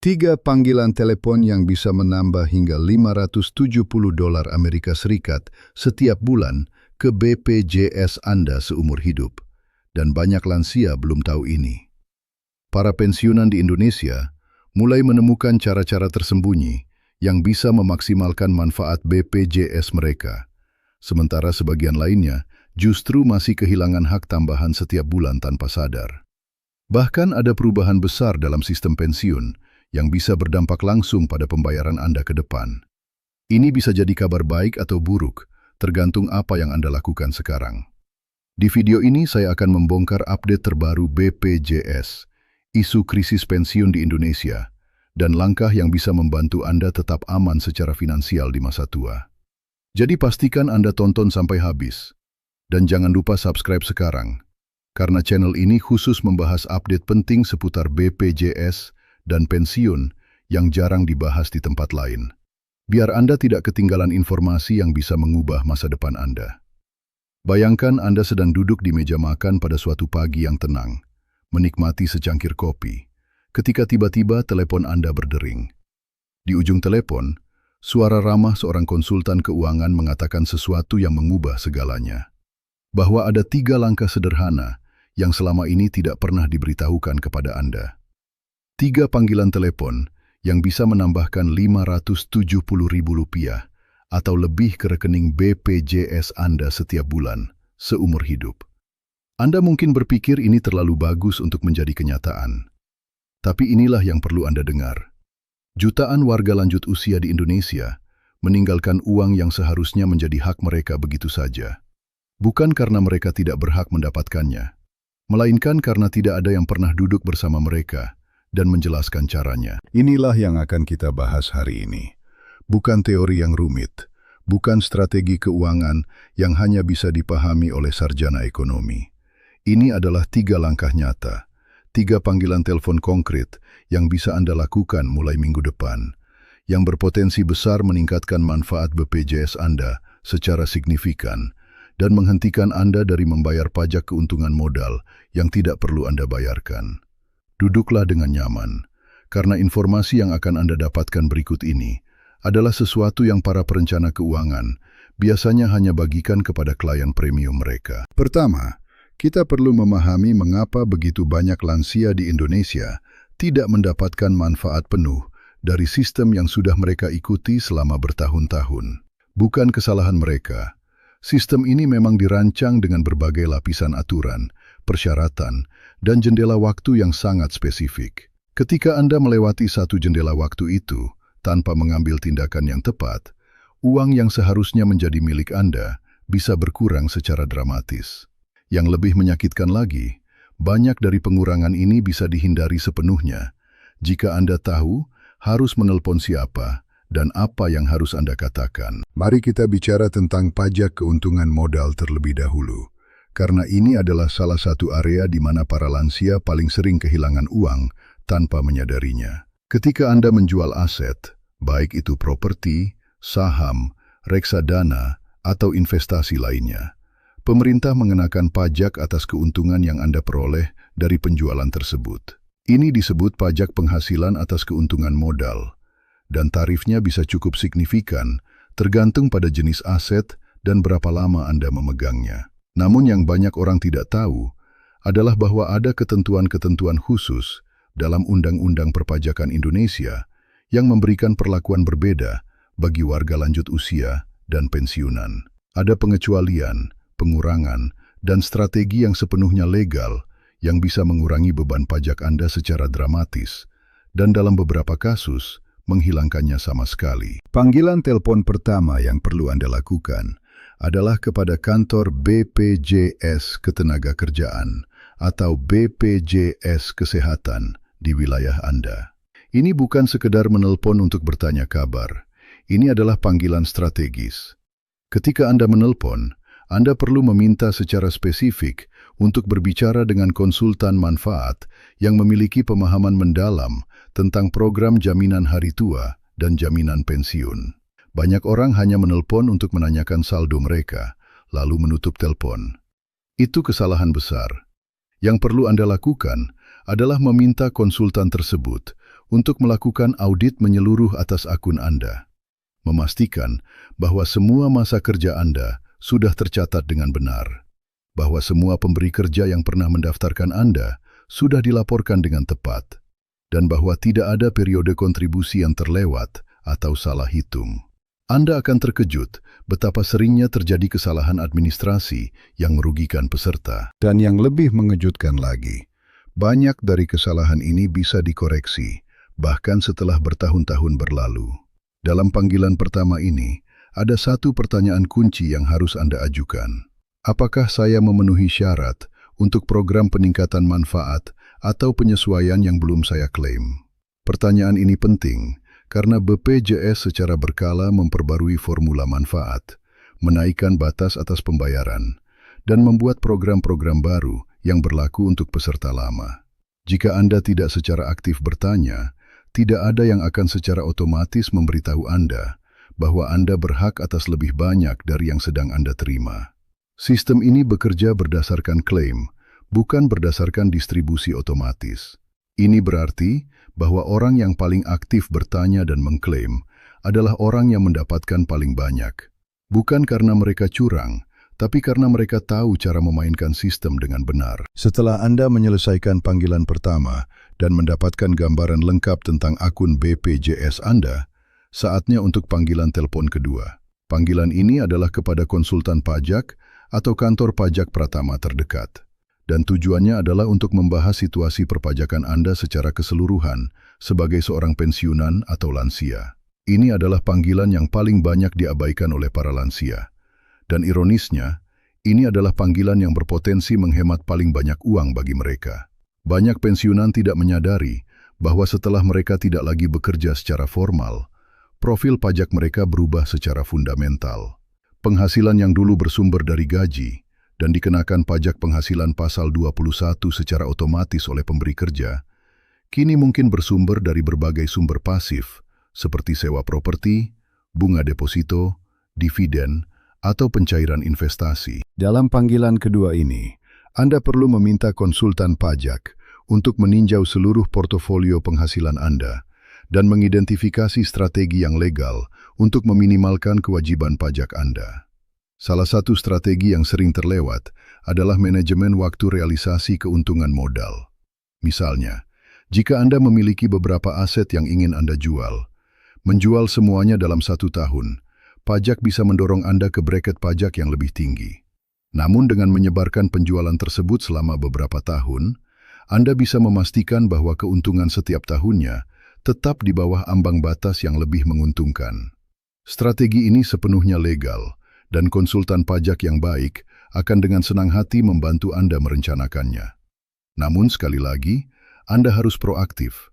3 panggilan telepon yang bisa menambah hingga $570 Amerika Serikat setiap bulan ke BPJS Anda seumur hidup. Dan banyak lansia belum tahu ini. Para pensiunan di Indonesia mulai menemukan cara-cara tersembunyi yang bisa memaksimalkan manfaat BPJS mereka. Sementara sebagian lainnya justru masih kehilangan hak tambahan setiap bulan tanpa sadar. Bahkan ada perubahan besar dalam sistem pensiun yang bisa berdampak langsung pada pembayaran Anda ke depan. Ini bisa jadi kabar baik atau buruk, tergantung apa yang Anda lakukan sekarang. Di video ini saya akan membongkar update terbaru BPJS, isu krisis pensiun di Indonesia, dan langkah yang bisa membantu Anda tetap aman secara finansial di masa tua. Jadi pastikan Anda tonton sampai habis. Dan jangan lupa subscribe sekarang, karena channel ini khusus membahas update penting seputar BPJS dan pensiun yang jarang dibahas di tempat lain. Biar Anda tidak ketinggalan informasi yang bisa mengubah masa depan Anda. Bayangkan Anda sedang duduk di meja makan pada suatu pagi yang tenang, menikmati secangkir kopi, ketika tiba-tiba telepon Anda berdering. Di ujung telepon, suara ramah seorang konsultan keuangan mengatakan sesuatu yang mengubah segalanya. Bahwa ada 3 langkah sederhana yang selama ini tidak pernah diberitahukan kepada Anda. 3 panggilan telepon yang bisa menambahkan Rp570.000 atau lebih ke rekening BPJS Anda setiap bulan, seumur hidup. Anda mungkin berpikir ini terlalu bagus untuk menjadi kenyataan. Tapi inilah yang perlu Anda dengar. Jutaan warga lanjut usia di Indonesia meninggalkan uang yang seharusnya menjadi hak mereka begitu saja. Bukan karena mereka tidak berhak mendapatkannya, melainkan karena tidak ada yang pernah duduk bersama mereka dan menjelaskan caranya. Inilah yang akan kita bahas hari ini. Bukan teori yang rumit, bukan strategi keuangan yang hanya bisa dipahami oleh sarjana ekonomi. Ini adalah 3 langkah nyata, 3 panggilan telepon konkret yang bisa Anda lakukan mulai minggu depan, yang berpotensi besar meningkatkan manfaat BPJS Anda secara signifikan dan menghentikan Anda dari membayar pajak keuntungan modal yang tidak perlu Anda bayarkan. Duduklah dengan nyaman, karena informasi yang akan Anda dapatkan berikut ini adalah sesuatu yang para perencana keuangan biasanya hanya bagikan kepada klien premium mereka. Pertama, kita perlu memahami mengapa begitu banyak lansia di Indonesia tidak mendapatkan manfaat penuh dari sistem yang sudah mereka ikuti selama bertahun-tahun. Bukan kesalahan mereka. Sistem ini memang dirancang dengan berbagai lapisan aturan, persyaratan, dan jendela waktu yang sangat spesifik. Ketika Anda melewati satu jendela waktu itu, tanpa mengambil tindakan yang tepat, uang yang seharusnya menjadi milik Anda bisa berkurang secara dramatis. Yang lebih menyakitkan lagi, banyak dari pengurangan ini bisa dihindari sepenuhnya jika Anda tahu harus menelpon siapa dan apa yang harus Anda katakan. Mari kita bicara tentang pajak keuntungan modal terlebih dahulu. Karena ini adalah salah satu area di mana para lansia paling sering kehilangan uang tanpa menyadarinya. Ketika Anda menjual aset, baik itu properti, saham, reksadana, atau investasi lainnya, pemerintah mengenakan pajak atas keuntungan yang Anda peroleh dari penjualan tersebut. Ini disebut pajak penghasilan atas keuntungan modal, dan tarifnya bisa cukup signifikan tergantung pada jenis aset dan berapa lama Anda memegangnya. Namun yang banyak orang tidak tahu adalah bahwa ada ketentuan-ketentuan khusus dalam Undang-Undang Perpajakan Indonesia yang memberikan perlakuan berbeda bagi warga lanjut usia dan pensiunan. Ada pengecualian, pengurangan, dan strategi yang sepenuhnya legal yang bisa mengurangi beban pajak Anda secara dramatis dan dalam beberapa kasus menghilangkannya sama sekali. Panggilan telepon pertama yang perlu Anda lakukan adalah kepada kantor BPJS Ketenagakerjaan atau BPJS Kesehatan di wilayah Anda. Ini bukan sekedar menelpon untuk bertanya kabar. Ini adalah panggilan strategis. Ketika Anda menelpon, Anda perlu meminta secara spesifik untuk berbicara dengan konsultan manfaat yang memiliki pemahaman mendalam tentang program jaminan hari tua dan jaminan pensiun. Banyak orang hanya menelpon untuk menanyakan saldo mereka, lalu menutup telepon. Itu kesalahan besar. Yang perlu Anda lakukan adalah meminta konsultan tersebut untuk melakukan audit menyeluruh atas akun Anda, memastikan bahwa semua masa kerja Anda sudah tercatat dengan benar, bahwa semua pemberi kerja yang pernah mendaftarkan Anda sudah dilaporkan dengan tepat, dan bahwa tidak ada periode kontribusi yang terlewat atau salah hitung. Anda akan terkejut betapa seringnya terjadi kesalahan administrasi yang merugikan peserta. Dan yang lebih mengejutkan lagi, banyak dari kesalahan ini bisa dikoreksi, bahkan setelah bertahun-tahun berlalu. Dalam panggilan pertama ini, ada satu pertanyaan kunci yang harus Anda ajukan. Apakah saya memenuhi syarat untuk program peningkatan manfaat atau penyesuaian yang belum saya klaim? Pertanyaan ini penting, karena BPJS secara berkala memperbarui formula manfaat, menaikkan batas atas pembayaran, dan membuat program-program baru yang berlaku untuk peserta lama. Jika Anda tidak secara aktif bertanya, tidak ada yang akan secara otomatis memberitahu Anda bahwa Anda berhak atas lebih banyak dari yang sedang Anda terima. Sistem ini bekerja berdasarkan klaim, bukan berdasarkan distribusi otomatis. Ini berarti bahwa orang yang paling aktif bertanya dan mengklaim adalah orang yang mendapatkan paling banyak. Bukan karena mereka curang, tapi karena mereka tahu cara memainkan sistem dengan benar. Setelah Anda menyelesaikan panggilan pertama dan mendapatkan gambaran lengkap tentang akun BPJS Anda, saatnya untuk panggilan telepon kedua. Panggilan ini adalah kepada konsultan pajak atau kantor pajak Pratama terdekat. Dan tujuannya adalah untuk membahas situasi perpajakan Anda secara keseluruhan sebagai seorang pensiunan atau lansia. Ini adalah panggilan yang paling banyak diabaikan oleh para lansia. Dan ironisnya, ini adalah panggilan yang berpotensi menghemat paling banyak uang bagi mereka. Banyak pensiunan tidak menyadari bahwa setelah mereka tidak lagi bekerja secara formal, profil pajak mereka berubah secara fundamental. Penghasilan yang dulu bersumber dari gaji dan dikenakan pajak penghasilan pasal 21 secara otomatis oleh pemberi kerja, kini mungkin bersumber dari berbagai sumber pasif, seperti sewa properti, bunga deposito, dividen, atau pencairan investasi. Dalam panggilan kedua ini, Anda perlu meminta konsultan pajak untuk meninjau seluruh portofolio penghasilan Anda dan mengidentifikasi strategi yang legal untuk meminimalkan kewajiban pajak Anda. Salah satu strategi yang sering terlewat adalah manajemen waktu realisasi keuntungan modal. Misalnya, jika Anda memiliki beberapa aset yang ingin Anda jual, menjual semuanya dalam 1 tahun, pajak bisa mendorong Anda ke bracket pajak yang lebih tinggi. Namun dengan menyebarkan penjualan tersebut selama beberapa tahun, Anda bisa memastikan bahwa keuntungan setiap tahunnya tetap di bawah ambang batas yang lebih menguntungkan. Strategi ini sepenuhnya legal, dan konsultan pajak yang baik akan dengan senang hati membantu Anda merencanakannya. Namun sekali lagi, Anda harus proaktif.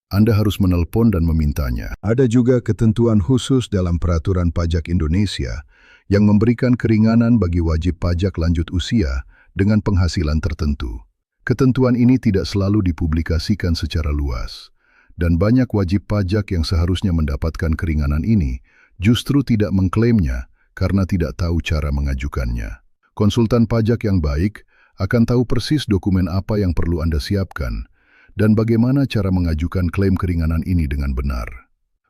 Anda harus menelpon dan memintanya. Ada juga ketentuan khusus dalam Peraturan Pajak Indonesia yang memberikan keringanan bagi wajib pajak lanjut usia dengan penghasilan tertentu. Ketentuan ini tidak selalu dipublikasikan secara luas, dan banyak wajib pajak yang seharusnya mendapatkan keringanan ini justru tidak mengklaimnya karena tidak tahu cara mengajukannya. Konsultan pajak yang baik akan tahu persis dokumen apa yang perlu Anda siapkan dan bagaimana cara mengajukan klaim keringanan ini dengan benar.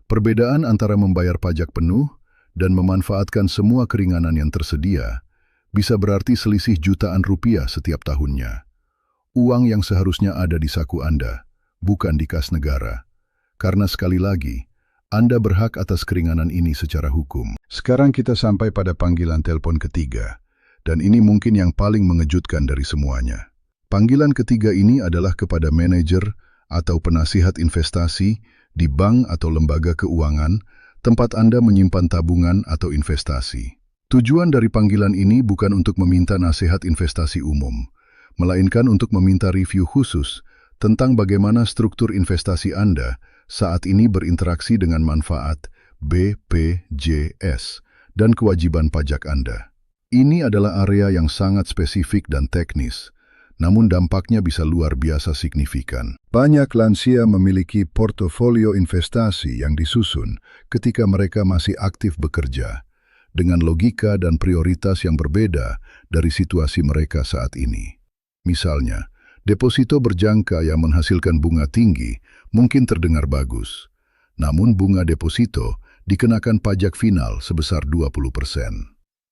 Perbedaan antara membayar pajak penuh dan memanfaatkan semua keringanan yang tersedia bisa berarti selisih jutaan rupiah setiap tahunnya. Uang yang seharusnya ada di saku Anda, bukan di kas negara. Karena sekali lagi, Anda berhak atas keringanan ini secara hukum. Sekarang kita sampai pada panggilan telepon ketiga, dan ini mungkin yang paling mengejutkan dari semuanya. Panggilan ketiga ini adalah kepada manajer atau penasihat investasi di bank atau lembaga keuangan tempat Anda menyimpan tabungan atau investasi. Tujuan dari panggilan ini bukan untuk meminta nasihat investasi umum, melainkan untuk meminta review khusus tentang bagaimana struktur investasi Anda saat ini berinteraksi dengan manfaat BPJS dan kewajiban pajak Anda. Ini adalah area yang sangat spesifik dan teknis, namun dampaknya bisa luar biasa signifikan. Banyak lansia memiliki portofolio investasi yang disusun ketika mereka masih aktif bekerja, dengan logika dan prioritas yang berbeda dari situasi mereka saat ini. Misalnya, deposito berjangka yang menghasilkan bunga tinggi mungkin terdengar bagus. Namun bunga deposito dikenakan pajak final sebesar 20%.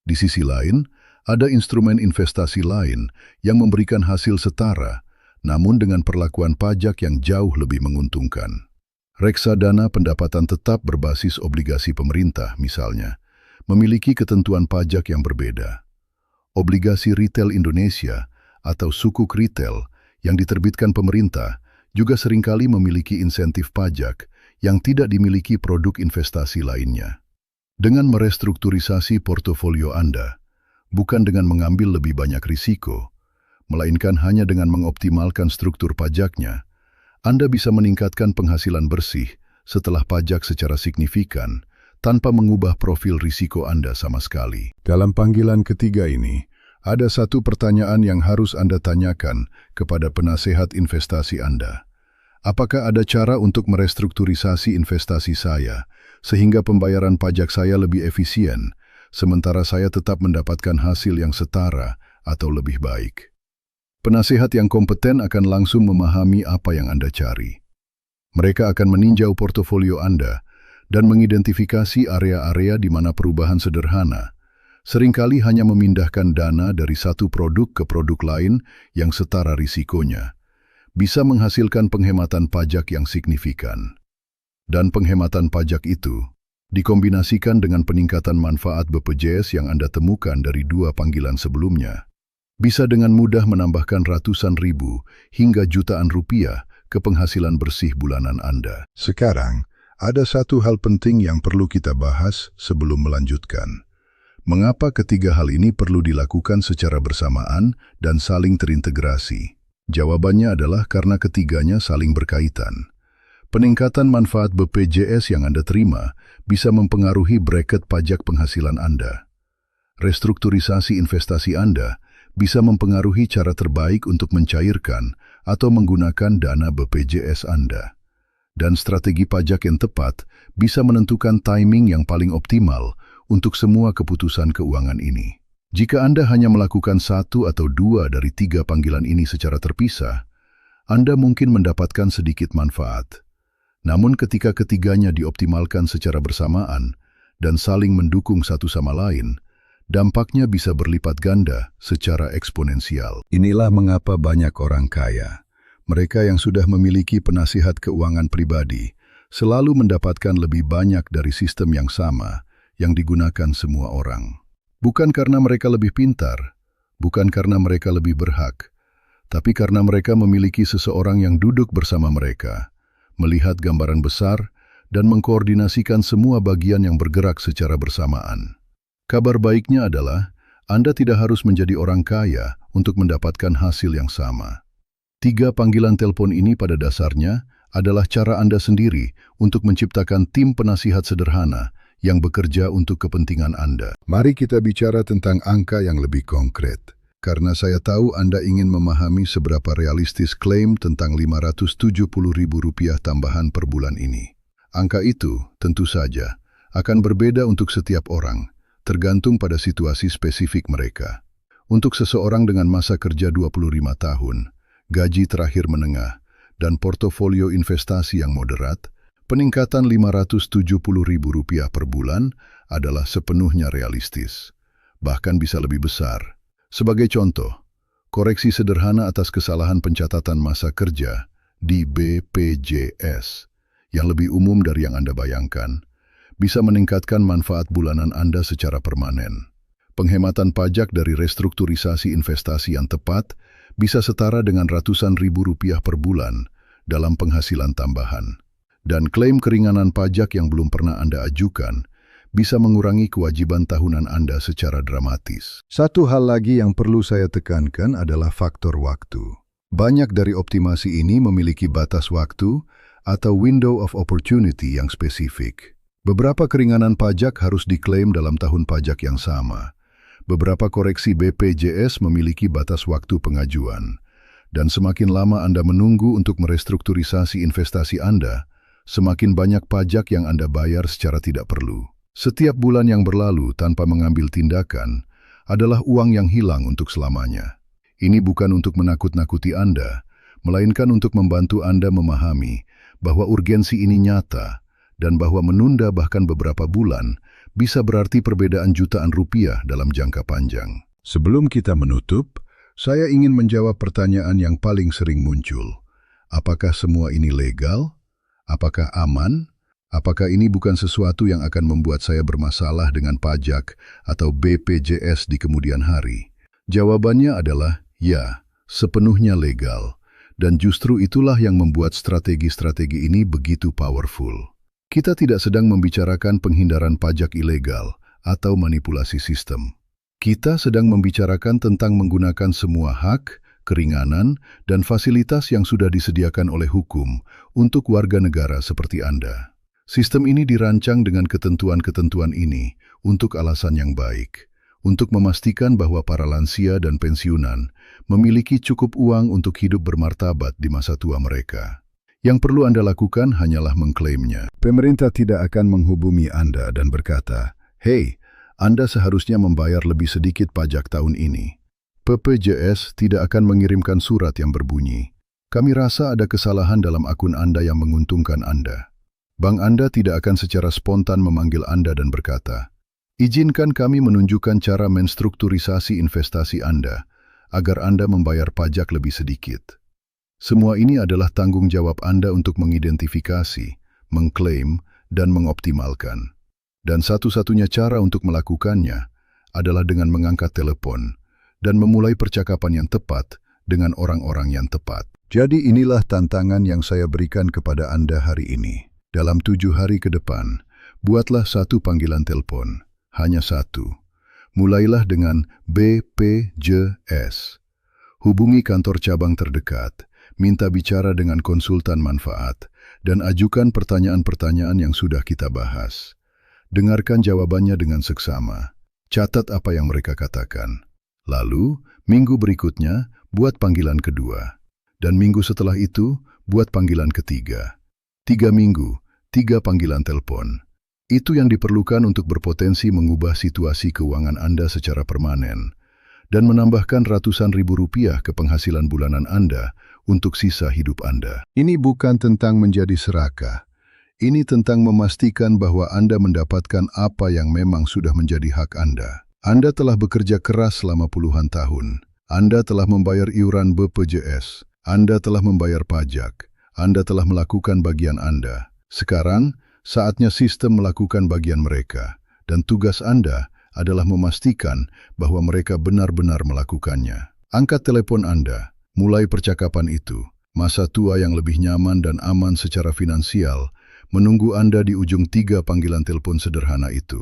Di sisi lain, ada instrumen investasi lain yang memberikan hasil setara, namun dengan perlakuan pajak yang jauh lebih menguntungkan. Reksadana pendapatan tetap berbasis obligasi pemerintah, misalnya, memiliki ketentuan pajak yang berbeda. Obligasi retail Indonesia atau sukuk retail yang diterbitkan pemerintah juga seringkali memiliki insentif pajak yang tidak dimiliki produk investasi lainnya. Dengan merestrukturisasi portofolio Anda, bukan dengan mengambil lebih banyak risiko, melainkan hanya dengan mengoptimalkan struktur pajaknya, Anda bisa meningkatkan penghasilan bersih setelah pajak secara signifikan, tanpa mengubah profil risiko Anda sama sekali. Dalam panggilan ketiga ini, ada satu pertanyaan yang harus Anda tanyakan kepada penasehat investasi Anda. Apakah ada cara untuk merestrukturisasi investasi saya, sehingga pembayaran pajak saya lebih efisien, sementara saya tetap mendapatkan hasil yang setara atau lebih baik? Penasehat yang kompeten akan langsung memahami apa yang Anda cari. Mereka akan meninjau portofolio Anda dan mengidentifikasi area-area di mana perubahan sederhana seringkali hanya memindahkan dana dari satu produk ke produk lain yang setara risikonya, bisa menghasilkan penghematan pajak yang signifikan. Dan penghematan pajak itu dikombinasikan dengan peningkatan manfaat BPJS yang Anda temukan dari dua panggilan sebelumnya, bisa dengan mudah menambahkan ratusan ribu hingga jutaan rupiah ke penghasilan bersih bulanan Anda. Sekarang, ada satu hal penting yang perlu kita bahas sebelum melanjutkan. Mengapa ketiga hal ini perlu dilakukan secara bersamaan dan saling terintegrasi? Jawabannya adalah karena ketiganya saling berkaitan. Peningkatan manfaat BPJS yang Anda terima bisa mempengaruhi bracket pajak penghasilan Anda. Restrukturisasi investasi Anda bisa mempengaruhi cara terbaik untuk mencairkan atau menggunakan dana BPJS Anda. Dan strategi pajak yang tepat bisa menentukan timing yang paling optimal untuk semua keputusan keuangan ini. Jika Anda hanya melakukan satu atau dua dari tiga panggilan ini secara terpisah, Anda mungkin mendapatkan sedikit manfaat. Namun ketika ketiganya dioptimalkan secara bersamaan dan saling mendukung satu sama lain, dampaknya bisa berlipat ganda secara eksponensial. Inilah mengapa banyak orang kaya, mereka yang sudah memiliki penasihat keuangan pribadi, selalu mendapatkan lebih banyak dari sistem yang sama yang digunakan semua orang. Bukan karena mereka lebih pintar, bukan karena mereka lebih berhak, tapi karena mereka memiliki seseorang yang duduk bersama mereka, melihat gambaran besar, dan mengkoordinasikan semua bagian yang bergerak secara bersamaan. Kabar baiknya adalah, Anda tidak harus menjadi orang kaya untuk mendapatkan hasil yang sama. Tiga panggilan telepon ini pada dasarnya adalah cara Anda sendiri untuk menciptakan tim penasihat sederhana yang bekerja untuk kepentingan Anda. Mari kita bicara tentang angka yang lebih konkret, karena saya tahu Anda ingin memahami seberapa realistis klaim tentang Rp570.000 tambahan per bulan ini. Angka itu, tentu saja, akan berbeda untuk setiap orang, tergantung pada situasi spesifik mereka. Untuk seseorang dengan masa kerja 25 tahun, gaji terakhir menengah, dan portofolio investasi yang moderat, peningkatan Rp570.000 per bulan adalah sepenuhnya realistis, bahkan bisa lebih besar. Sebagai contoh, koreksi sederhana atas kesalahan pencatatan masa kerja di BPJS, yang lebih umum dari yang Anda bayangkan, bisa meningkatkan manfaat bulanan Anda secara permanen. Penghematan pajak dari restrukturisasi investasi yang tepat bisa setara dengan ratusan ribu rupiah per bulan dalam penghasilan tambahan. Dan klaim keringanan pajak yang belum pernah Anda ajukan bisa mengurangi kewajiban tahunan Anda secara dramatis. Satu hal lagi yang perlu saya tekankan adalah faktor waktu. Banyak dari optimasi ini memiliki batas waktu atau window of opportunity yang spesifik. Beberapa keringanan pajak harus diklaim dalam tahun pajak yang sama. Beberapa koreksi BPJS memiliki batas waktu pengajuan. Dan semakin lama Anda menunggu untuk merestrukturisasi investasi Anda, semakin banyak pajak yang Anda bayar secara tidak perlu. Setiap bulan yang berlalu tanpa mengambil tindakan adalah uang yang hilang untuk selamanya. Ini bukan untuk menakut-nakuti Anda, melainkan untuk membantu Anda memahami bahwa urgensi ini nyata, dan bahwa menunda bahkan beberapa bulan bisa berarti perbedaan jutaan rupiah dalam jangka panjang. Sebelum kita menutup, saya ingin menjawab pertanyaan yang paling sering muncul. Apakah semua ini legal? Apakah aman? Apakah ini bukan sesuatu yang akan membuat saya bermasalah dengan pajak atau BPJS di kemudian hari? Jawabannya adalah ya, sepenuhnya legal. Dan justru itulah yang membuat strategi-strategi ini begitu powerful. Kita tidak sedang membicarakan penghindaran pajak ilegal atau manipulasi sistem. Kita sedang membicarakan tentang menggunakan semua hak, keringanan, dan fasilitas yang sudah disediakan oleh hukum untuk warga negara seperti Anda. Sistem ini dirancang dengan ketentuan-ketentuan ini untuk alasan yang baik, untuk memastikan bahwa para lansia dan pensiunan memiliki cukup uang untuk hidup bermartabat di masa tua mereka. Yang perlu Anda lakukan hanyalah mengklaimnya. Pemerintah tidak akan menghubungi Anda dan berkata, "Hei, Anda seharusnya membayar lebih sedikit pajak tahun ini." BPJS tidak akan mengirimkan surat yang berbunyi, "Kami rasa ada kesalahan dalam akun Anda yang menguntungkan Anda." Bank Anda tidak akan secara spontan memanggil Anda dan berkata, "Izinkan kami menunjukkan cara menstrukturisasi investasi Anda agar Anda membayar pajak lebih sedikit." Semua ini adalah tanggung jawab Anda untuk mengidentifikasi, mengklaim, dan mengoptimalkan. Dan satu-satunya cara untuk melakukannya adalah dengan mengangkat telepon dan memulai percakapan yang tepat dengan orang-orang yang tepat. Jadi inilah tantangan yang saya berikan kepada Anda hari ini. Dalam 7 hari ke depan, buatlah satu panggilan telepon, hanya satu. Mulailah dengan BPJS. Hubungi kantor cabang terdekat, minta bicara dengan konsultan manfaat, dan ajukan pertanyaan-pertanyaan yang sudah kita bahas. Dengarkan jawabannya dengan seksama. Catat apa yang mereka katakan. Lalu, minggu berikutnya, buat panggilan kedua. Dan minggu setelah itu, buat panggilan ketiga. 3 minggu, 3 panggilan telepon. Itu yang diperlukan untuk berpotensi mengubah situasi keuangan Anda secara permanen dan menambahkan ratusan ribu rupiah ke penghasilan bulanan Anda untuk sisa hidup Anda. Ini bukan tentang menjadi serakah. Ini tentang memastikan bahwa Anda mendapatkan apa yang memang sudah menjadi hak Anda. Anda telah bekerja keras selama puluhan tahun. Anda telah membayar iuran BPJS. Anda telah membayar pajak. Anda telah melakukan bagian Anda. Sekarang, saatnya sistem melakukan bagian mereka. Dan tugas Anda adalah memastikan bahwa mereka benar-benar melakukannya. Angkat telepon Anda, mulai percakapan itu. Masa tua yang lebih nyaman dan aman secara finansial menunggu Anda di ujung 3 panggilan telepon sederhana itu.